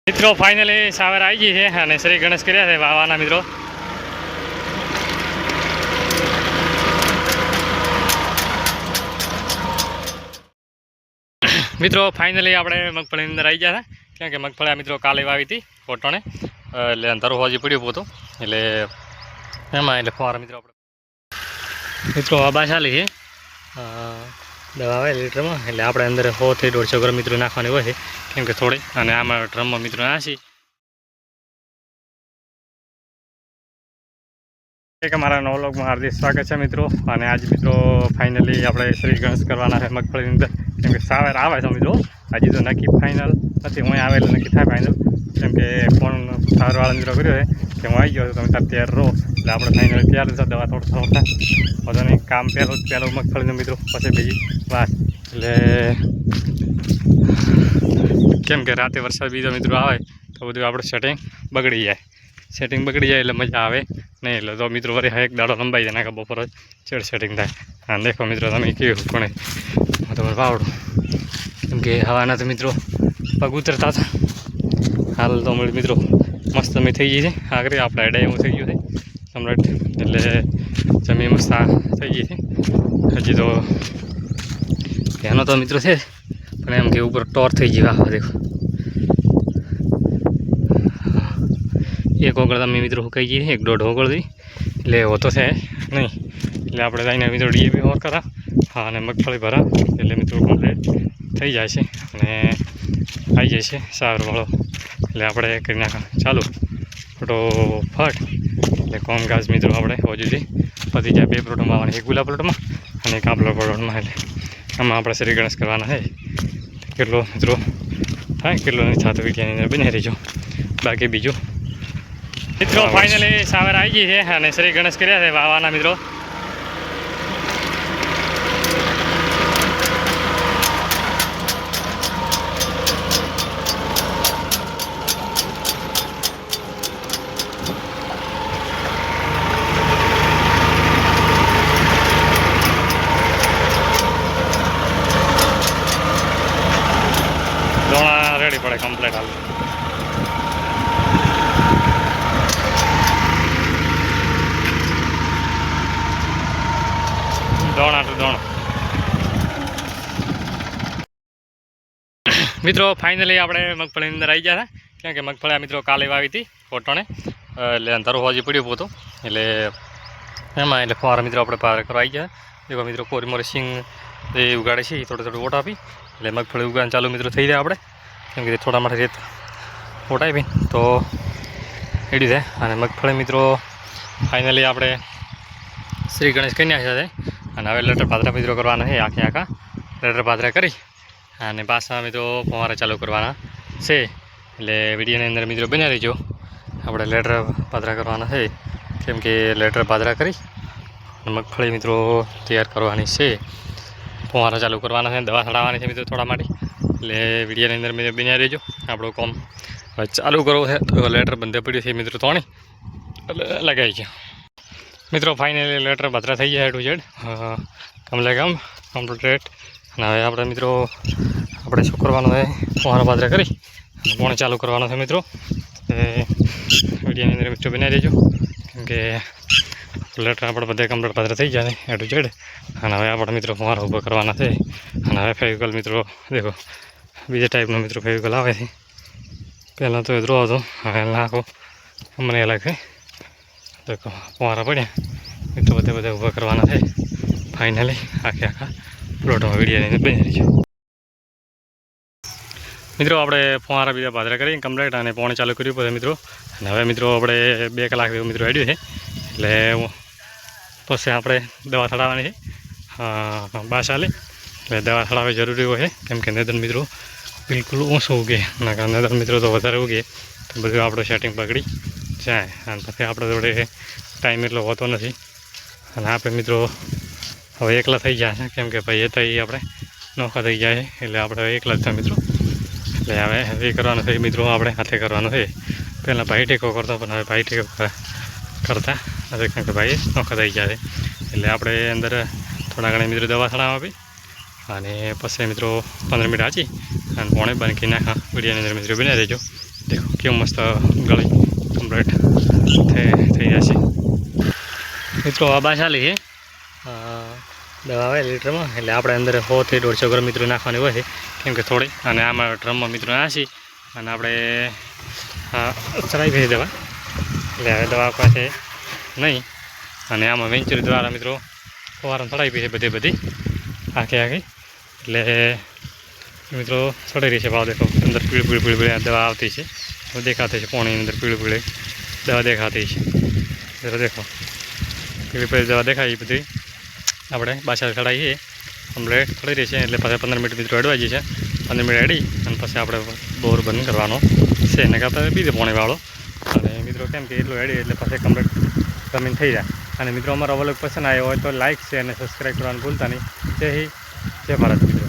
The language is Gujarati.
મિત્રો ફાઇનલી સાવર આવી ગઈ છે અને શ્રી ગણેશ કર્યા છે વાવાના મિત્રો. મિત્રો ફાઇનલી આપણે મગફળીની અંદર આવી ગયા હતા કેમ કે મગફળી મિત્રો કાલે વાવી હતી કોટણે એટલે અંધારું હજી પડ્યું હતું એટલે એમાં એટલે ફુવારા મિત્રો આપણે મિત્રો આબા ચાલી છે દવા આવે લીટરમાં એટલે આપણે અંદર 100 થી 150 ગ્રામ મિત્રો નાખવાની હોય છે કેમ કે થોડી અને આમાં ડ્રમમાં મિત્રો નાખી એક અમારા નવા વ્લોગમાં હાર્દિક સ્વાગત છે મિત્રો. અને આજ મિત્રો ફાઇનલી આપણે શ્રી ગણેશ કરવાના છે મગફળીની અંદર કેમ કે સાવર આવે છે મિત્રો. હજી તો નક્કી ફાઇનલ નથી, હું આવેલો નક્કી થાય ફાઇનલ કેમ કે ફોન સાવરવાળા મિત્રો કર્યો છે કે હું આવી ગયો તો તમે તાર તૈયાર રહો એટલે આપણે ફાઇનલ તૈયાર છે. દવા થોડું બધાને કામ પહેલું મગફળીનું મિત્રો પછી બીજી વાત એટલે કેમ કે રાતે વરસાદ બીજો મિત્રો આવે તો બધું આપણે સેટિંગ બગડી જાય એટલે મજા આવે નહીં. એટલે તો મિત્રો વળી એક દાડો લંબાઈ જાય નાખા બપોર ચેડ સેટિંગ થાય. હા દેખો મિત્રો તમે કેવું કોણે તમારે વાવડું કેમ કે હવાના તો મિત્રો પગ ઉતરતા હતા. હાલ તો મળી મિત્રો મસ્ત તમે થઈ ગઈ છે આગળ આપણે એડા એવું થઈ ગયું છે કમ્પ્લીટ એટલે જમીન મસ્ત થઈ ગઈ છે. હજી તો એનો તો મિત્રો છે પણ એમ કે ઉપર ટોર થઈ ગઈ. વાહ દેખો એક ઓગળ તમે મિત્રો સુકાઈ ગઈ 1.5 ઓગળથી એટલે હોતો છે નહીં એટલે આપણે જઈને મિત્રો ડીએપી ઓર કરા હા અને મગફળી ભરા એટલે મિત્રો કમ્પ્લીટ થઈ જાય છે અને આવી જાય છે સાવરવાળો એટલે આપણે કરી નાખા ચાલુ ફટોફટ એટલે કોમકાજ મિત્રો આપણે હજુથી પતી જાય. 2 પ્લોટમાં આવવાની, એક ગુલાબ પ્લોટમાં અને એક આપલા પ્લોટમાં. એટલે આમાં આપણે શ્રી ગણેશ કરવાના છે. કેટલો મિત્રો થાય કેટલો નહીં થતો વિડીયોની અંદર બની રહીજો. બાકી બીજું મિત્રો ફાઇનલી સાવર આવી ગઈ છે અને શ્રી ગણેશ કર્યા છે વાવાના મિત્રો. દોણા રેડી પડે કમ્પ્લીટ હાલ. દોણા મિત્રો ફાઇનલી આપણે મગફળીની અંદર આવી ગયા હતા કેમ કે મગફળી મિત્રો કાલે વાવી હતી કોટણે એટલે અંધારું હજી પડ્યું હતું એટલે એમાં એટલે ફુવારા મિત્રો આપણે પાર કરવા આવી ગયા. દેખો મિત્રો કોરી મોરી સિંગ એ ઉગાડે છે એ થોડું વોટ આપી એટલે મગફળી ઉગાડવાનું ચાલુ મિત્રો થઈ જાય આપણે કેમ કે થોડા માટે રેત વોટ આપી તો એડી થાય. અને મગફળી મિત્રો ફાઇનલી આપણે શ્રી ગણેશ કરી નાખ્યા છે અને હવે લેટર પાદરા મિત્રો કરવાના છે. આખા લેટર પાદરા કરી અને પાછા મિત્રો ફુવારા ચાલુ કરવાના છે એટલે વિડીયોની અંદર મિત્રો બન્યા રહીજો. આપણે લેટર પાદરા કરવાના છે કેમ કે લેટર પાદરા કરી મગફળી મિત્રો તૈયાર કરવાની છે. ફુવારા ચાલુ કરવાના છે, દવા ચડાવવાની છે મિત્રો થોડા માટે એટલે વિડીયોની અંદર મિત્રો બન્યા રહીજો. આપણું કામ ચાલુ કરવું છે તો લેટર બંધ પડ્યું છે મિત્રો તોણી એટલે લગાવી ગયા મિત્રો. ફાઇનલી લેટર પાદરા થઈ ગયા હેડ કમ્પ્લીટ. અને હવે આપણે મિત્રો આપણે શું કરવાનું છે ફુવારા પાદરા કરી અને પોણે ચાલુ કરવાનો છે મિત્રો. એ વિડીયોની અંદર મિત્રો બની રહેજો કેમ કે લેટર આપણે બધે કમ્પ્લીટ પાદરા થઈ જાય હેડ ટુ ઝેડ. અને હવે આપણે મિત્રો ફુવારા ઊભા કરવાના છે. અને હવે ફેવિકલ મિત્રો દેખો બીજા ટાઈપનો મિત્રો ફેવિકલ આવે છે. પહેલાં તો એદરો હતો હવે નાખો મને અલગ છે. દેખો ફુવારા પડ્યા મિત્રો બધે ઊભા કરવાના છે ફાઇનલી આખા પ્લોટમાં. વિડીયોની અંદર બની રહીજો મિત્રો. આપણે ફુવારા બીજા પાદરા કરી કમ્પ્લીટ અને પોણે ચાલુ કર્યું પછી મિત્રો. અને હવે મિત્રો આપણે 2 કલાક જેવું મિત્રો હેડ્યું છે એટલે પછી આપણે દવા ચડાવવાની છે બાસાલે એટલે દવા ચડાવવી જરૂરી હોય કેમ કે નદર મિત્રો બિલકુલ ઓછું ઉગે નદર મિત્રો તો વધારે ઉગે તો બધું આપણું સેટિંગ પકડી જાય. અને પછી આપણે જોડે ટાઈમ એટલો હોતો નથી અને આપણે મિત્રો હવે એકલા થઈ ગયા છે કેમ કે ભાઈ એ તો આપણે નોખા થઈ જાય છે એટલે આપણે એકલા જ થાય મિત્રો. એટલે હવે એ કરવાનું છે મિત્રો આપણે હાથે કરવાનું છે. પહેલાં ભાઈ ટેકો કરતો પણ હવે ભાઈ ટેકો કરતા હવે કેમ કે ભાઈ નોખા થઈ ગયા છે એટલે આપણે અંદર થોડા ઘણા મિત્રો દવા ચડાવવા આપી અને પછી મિત્રો 15 મિનિટ આચી અને પોણે બંધ નાખા. વિડીયોની અંદર મિત્રો બન્યા રહેજો. દેખો કેવું મસ્ત ગળી કમ્પ્લીટ થઈ જશે મિત્રો. આ બા ચાલી છે દવા આવે લીટરમાં, એટલે આપણે અંદર 100 થી 150 ગ્રામ મિત્રો નાખવાની હોય છે, કેમ કે થોડી. અને આમાં ડ્રમમાં મિત્રો નાખી અને આપણે ચડાવી ભેજી દવા, એટલે હવે દવા પાસે નહીં. અને આમાં વેન્ચુરી દ્વારા મિત્રો ફવારણ ચડાવી છે બધી આખી, એટલે મિત્રો ચડી રહી છે. ભાવ દેખો અંદર પીળી દવા આવતી છે, દેખાતી છે. પાણીની અંદર પીળી દવા દેખાતી છે. જરા દેખો પીળી દવા દેખાય. એ બધી આપણે બાછા ચડાવીએ કમ્પ્લેટ ચડી રહી છે, એટલે પછી 15 મિનિટ મિત્રો એડવાઈ જશે. 15 મિનિટ એડી અને પછી આપણે બોર બંધ કરવાનો છે, એને કરતાં બીજે પાણીવાળો. અને મિત્રો કેમ કે એટલું એડી એટલે પછી કમ્પ્લેટ જમીન થઈ જાય. અને મિત્રો અમારો વ્લોગ પસંદ આવ્યો હોય તો લાઇક છે અને સબસ્ક્રાઈબ કરવાનું ભૂલતા નહીં. જય હિન્દ, જય ભારત મિત્રો.